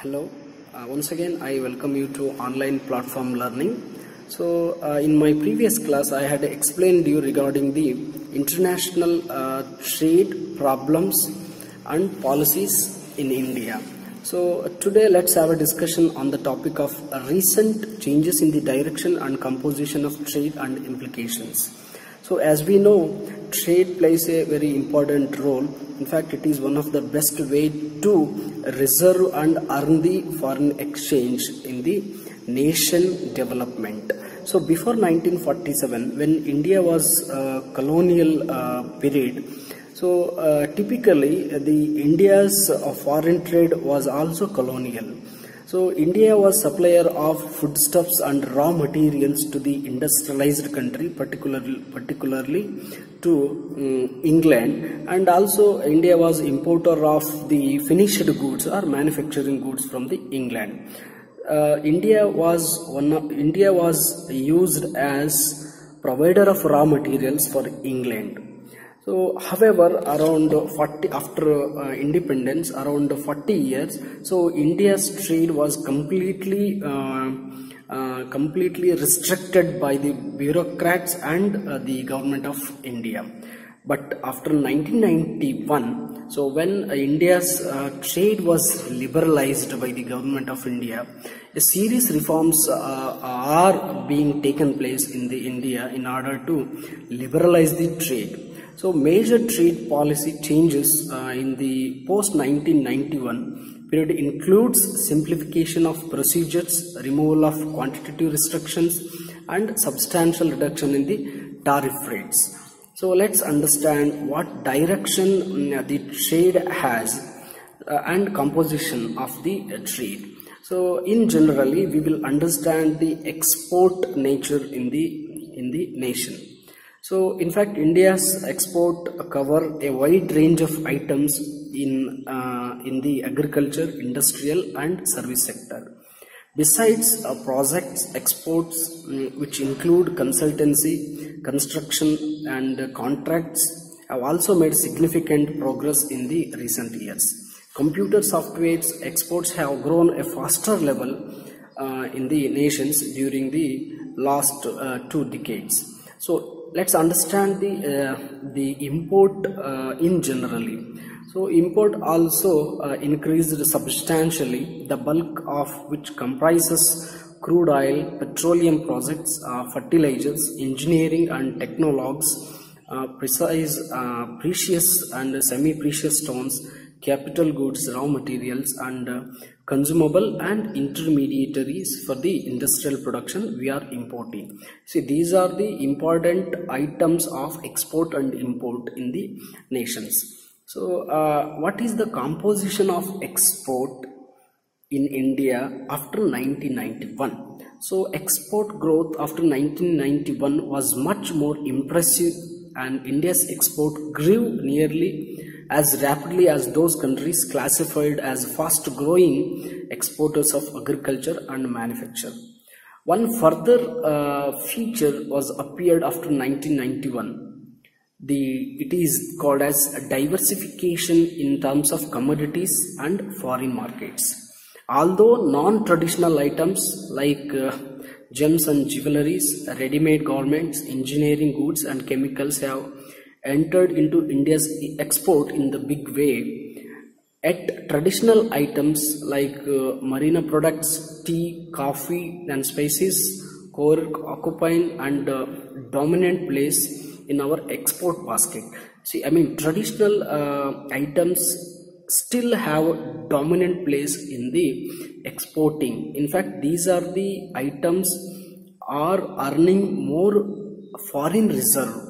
Hello, once again I welcome you to online platform learning. In my previous class I had explained you regarding the international trade problems and policies in India. So today let's have a discussion on the topic of recent changes in the direction and composition of trade and implications. So as we know, trade plays a very important role. In fact, it is one of the best way to reserve and earn the foreign exchange in the nation development. So before 1947, when India was colonial period, typically the India's foreign trade was also colonial. So India was supplier of foodstuffs and raw materials to the industrialized country, particularly to England, and also India was importer of the finished goods or manufacturing goods from the England. India was used as provider of raw materials for England. So, however, after independence, around 40 years, so India's trade was completely restricted by the bureaucrats and the government of India. But after 1991, so when India's trade was liberalized by the government of India, a serious reforms are being taken place in the India in order to liberalize the trade. So major trade policy changes in the post-1991 period includes simplification of procedures, removal of quantitative restrictions, and substantial reduction in the tariff rates. So let's understand what direction the trade has and composition of the trade. So in generally, we will understand the export nature in the nation. So, in fact, India's export cover a wide range of items in the agriculture, industrial, and service sector. Besides projects, exports which include consultancy, construction, and contracts have also made significant progress in the recent years. Computer software's exports have grown a faster level in the nations during the last 2 decades. So, let's understand the import in generally. So import also increased substantially, the bulk of which comprises crude oil, petroleum products, fertilizers, engineering and technologies, precious and semi-precious stones, capital goods, raw materials, and consumable and intermediaries for the industrial production we are importing. See, these are the important items of export and import in the nations. So what is the composition of export in India after 1991? So export growth after 1991 was much more impressive, and India's export grew nearly as rapidly as those countries classified as fast growing exporters of agriculture and manufacture. One further feature was appeared after 1991. It is called as a diversification in terms of commodities and foreign markets. Although non-traditional items like gems and jewelries, ready-made garments, engineering goods and chemicals have entered into India's export in the big way, yet traditional items like marine products, tea, coffee and spices occupying and dominant place in our export basket. See, I mean, traditional items still have dominant place in the exporting. In fact, these are the items are earning more foreign reserve.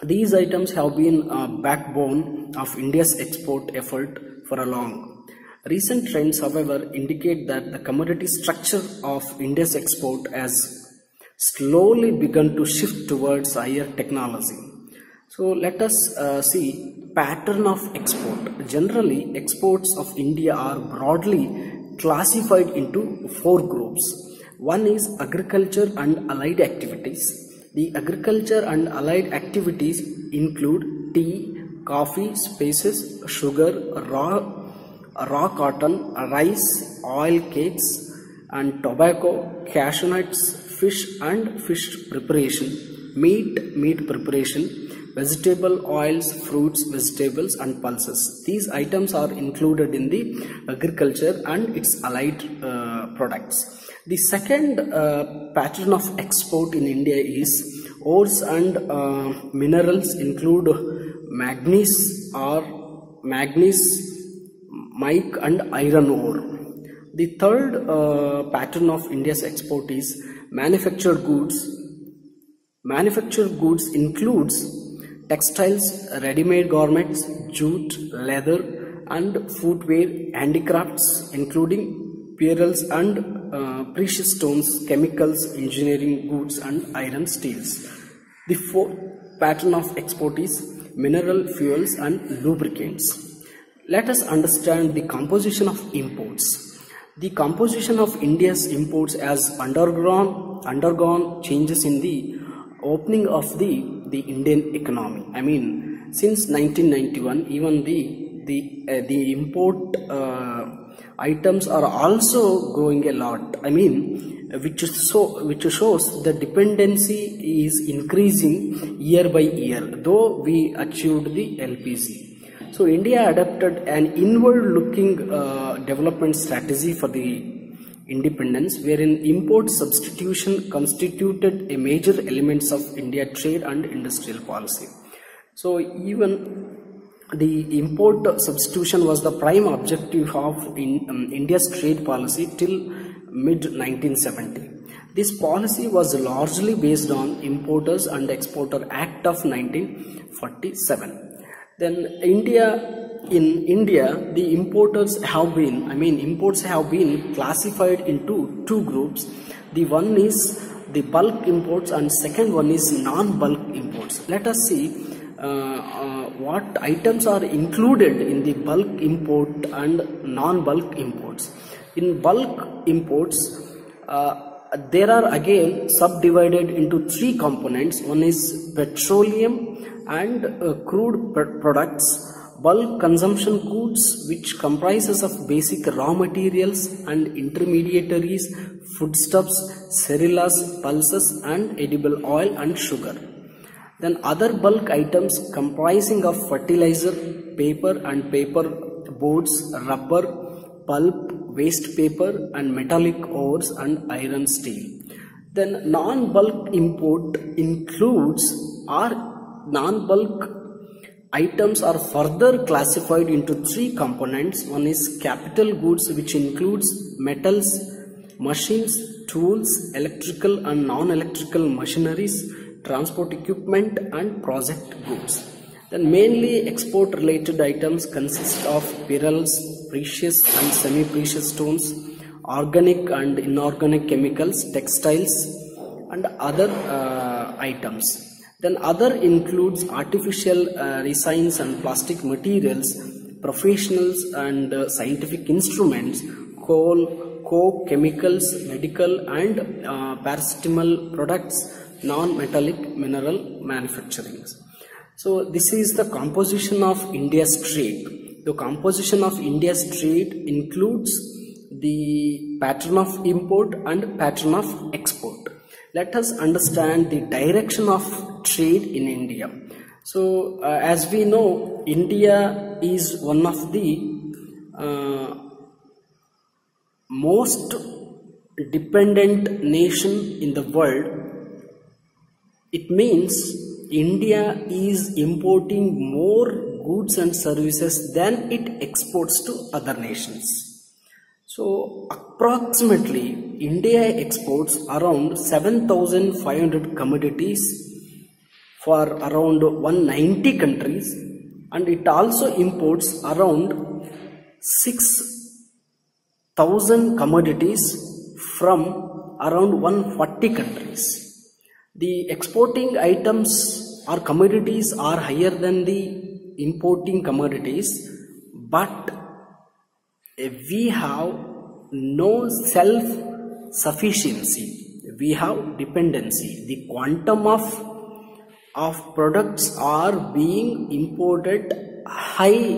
These items have been a backbone of India's export effort for a long. Recent trends, however, indicate that the commodity structure of India's export has slowly begun to shift towards higher technology. So let us see pattern of export. Generally, exports of India are broadly classified into 4 groups. One is agriculture and allied activities. The agriculture and allied activities include tea, coffee, spices, sugar, raw raw cotton, rice, oil cakes and tobacco, cashew nuts, fish and fish preparation, meat preparation, vegetable oils, fruits, vegetables and pulses. These items are included in the agriculture and its allied products. The second pattern of export in India is ores and minerals include manganese, mica and iron ore. The third pattern of India's export is manufactured goods. Manufactured goods includes textiles, ready-made garments, jute, leather and footwear, handicrafts including pearls and precious stones, chemicals, engineering goods and iron steels. The fourth pattern of export is mineral fuels and lubricants. Let us understand the composition of imports. The composition of India's imports has undergone changes in the opening of the Indian economy. I mean, since 1991, even the import items are also growing a lot. I mean, which shows the dependency is increasing year by year, though we achieved the LPG. So India adopted an inward-looking development strategy for the independence, wherein import substitution constituted a major elements of India trade and industrial policy. So even the import substitution was the prime objective of India's trade policy till mid-1970. This policy was largely based on Importers and Exporter Act of 1947. Then in India, the imports have been classified into two groups. The one is the bulk imports and second one is non-bulk imports. Let us see what items are included in the bulk import and non-bulk imports. In bulk imports, there are again subdivided into three components. One is petroleum and crude products, bulk consumption goods, which comprises of basic raw materials and intermediaries, foodstuffs, cereals, pulses and edible oil and sugar. Then other bulk items comprising of fertilizer, paper and paper boards, rubber, pulp, waste paper and metallic ores and iron steel. Then non-bulk import includes non-bulk items are further classified into three components. One is capital goods, which includes metals, machines, tools, electrical and non-electrical machineries, transport equipment and project goods. Then mainly export related items consist of minerals, precious and semi-precious stones, organic and inorganic chemicals, textiles and other items. Then other includes artificial resins and plastic materials, professionals and scientific instruments, coal, coke, chemicals, medical and paracetamol products, non-metallic mineral manufacturing. So this is the composition of India's trade. The composition of India's trade includes the pattern of import and pattern of export. Let us understand the direction of trade in India. So as we know, India is one of the most dependent nation in the world. It means India is importing more goods and services than it exports to other nations. So approximately India exports around 7,500 commodities for around 190 countries, and it also imports around 6,000 commodities from around 140 countries. The exporting items or commodities are higher than the importing commodities, but we have no self-sufficiency, we have dependency. The quantum of products are being imported high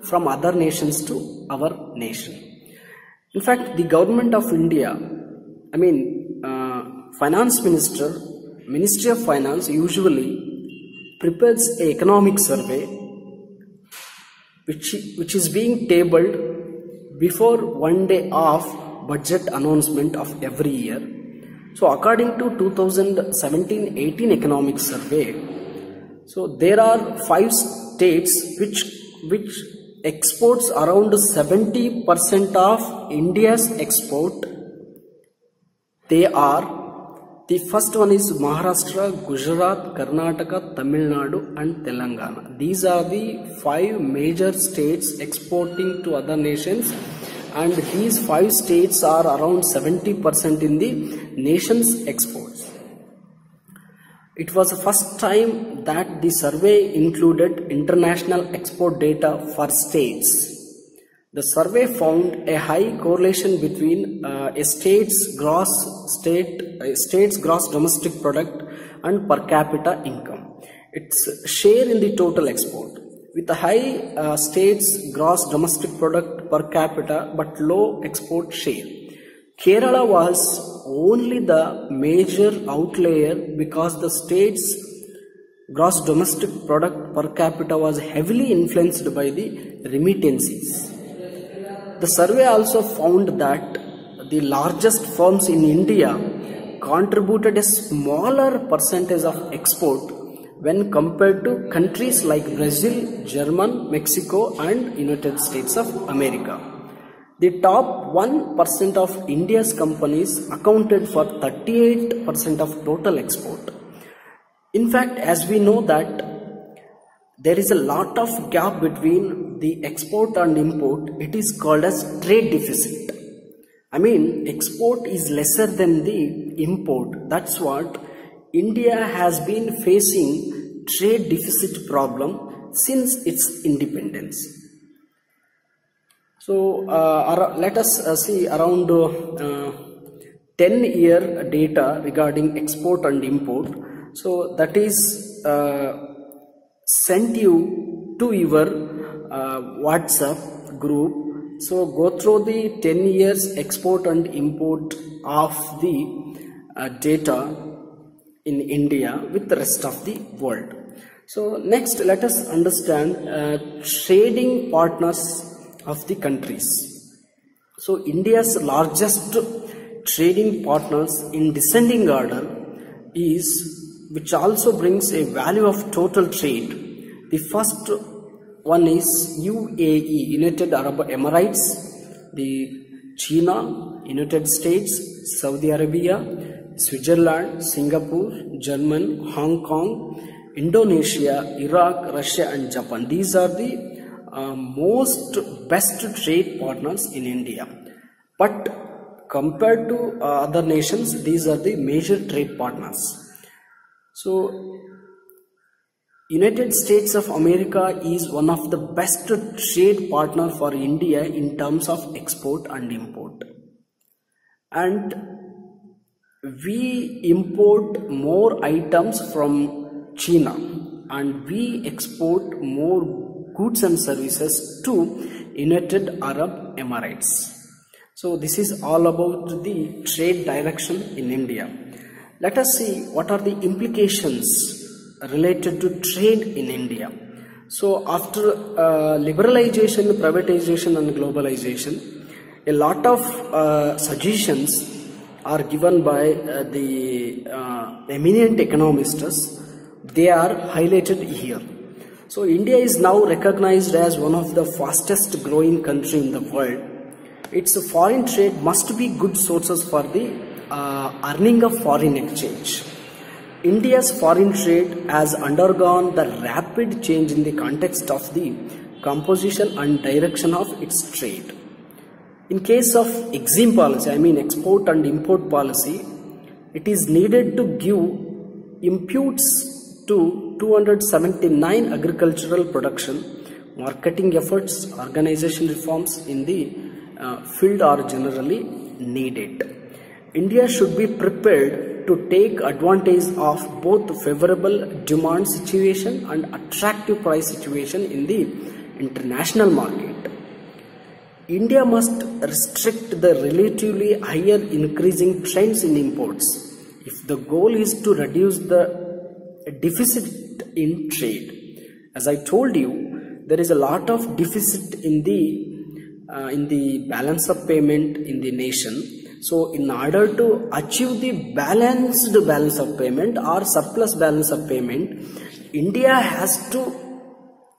from other nations to our nation. In fact, the government of India, Finance Minister, Ministry of Finance usually prepares an economic survey which is being tabled before one day of budget announcement of every year. So according to 2017-18 economic survey, so there are 5 states which exports around 70% of India's export. They are, the first one is Maharashtra, Gujarat, Karnataka, Tamil Nadu and Telangana. These are the 5 major states exporting to other nations, and these 5 states are around 70% in the nation's exports. It was the first time that the survey included international export data for states. The survey found a high correlation between a state's gross domestic product and per capita income, its share in the total export. With a high state's gross domestic product per capita but low export share, Kerala was only the major outlier because the state's gross domestic product per capita was heavily influenced by the remittances. The survey also found that the largest firms in India contributed a smaller percentage of export when compared to countries like Brazil, Germany, Mexico and United States of America. The top 1% of India's companies accounted for 38% of total export. In fact, as we know that there is a lot of gap between the export and import, it is called as trade deficit. Export is lesser than the import. That's what India has been facing trade deficit problem since its independence. So let us see around 10-year data regarding export and import. So that is sent you to your WhatsApp group. So go through the 10 years export and import of the data in India with the rest of the world. So next, let us understand trading partners of the countries. So India's largest trading partners in descending order is, which also brings a value of total trade. The first one is UAE, United Arab Emirates, the China, United States, Saudi Arabia, Switzerland, Singapore, Germany, Hong Kong, Indonesia, Iraq, Russia and Japan. These are the best trade partners in India. But compared to other nations, these are the major trade partners. So United States of America is one of the best trade partner for India in terms of export and import. And we import more items from China and we export more goods and services to United Arab Emirates. So this is all about the trade direction in India. Let us see what are the implications related to trade in India. So after liberalization, privatization and globalization, a lot of suggestions are given by the eminent economists. They are highlighted here. So India is now recognized as one of the fastest growing country in the world. Its foreign trade must be good sources for the earning of foreign exchange. India's foreign trade has undergone the rapid change in the context of the composition and direction of its trade. In case of EXIM policy, export and import policy, it is needed to give imputes to 279 agricultural production, marketing efforts, organization reforms in the field are generally needed. India should be prepared to take advantage of both favorable demand situation and attractive price situation in the international market. India must restrict the relatively higher increasing trends in imports. If the goal is to reduce the deficit in trade, as I told you, there is a lot of deficit in the balance of payment in the nation. So in order to achieve the balanced balance of payment or surplus balance of payment, India has to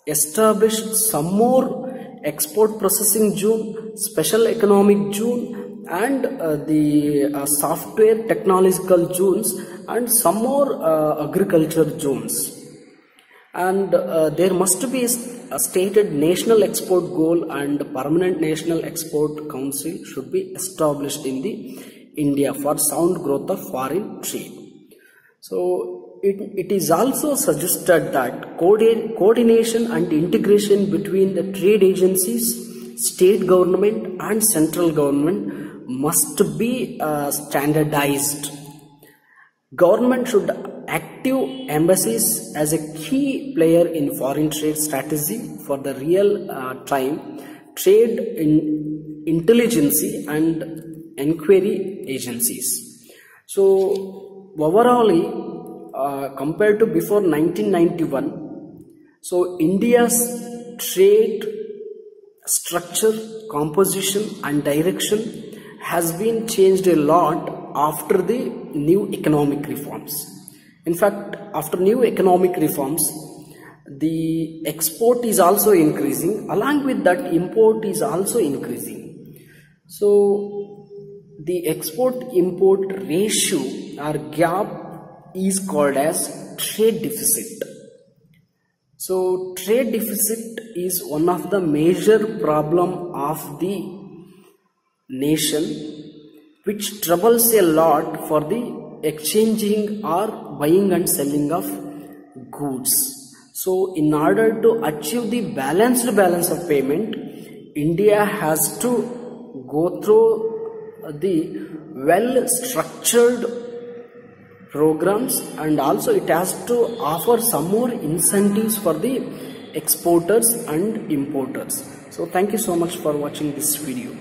establish some more export processing zone, special economic zone, and the software technological zones, and some more agriculture zones. And there must be a stated national export goal, and permanent national export council should be established in the India for sound growth of foreign trade. So it is also suggested that coordination and integration between the trade agencies, state government and central government must be standardized. Government should active embassies as a key player in foreign trade strategy for the real time trade in intelligence and inquiry agencies. So overall, compared to before 1991, so India's trade structure, composition and direction has been changed a lot after the new economic reforms. In fact, after new economic reforms, the export is also increasing. Along with that, import is also increasing. So the export-import ratio or gap is called as trade deficit. So trade deficit is one of the major problem of the nation, which troubles a lot for the exchanging or buying and selling of goods. So in order to achieve the balanced balance of payment, India has to go through the well structured programs, and also it has to offer some more incentives for the exporters and importers. So thank you so much for watching this video.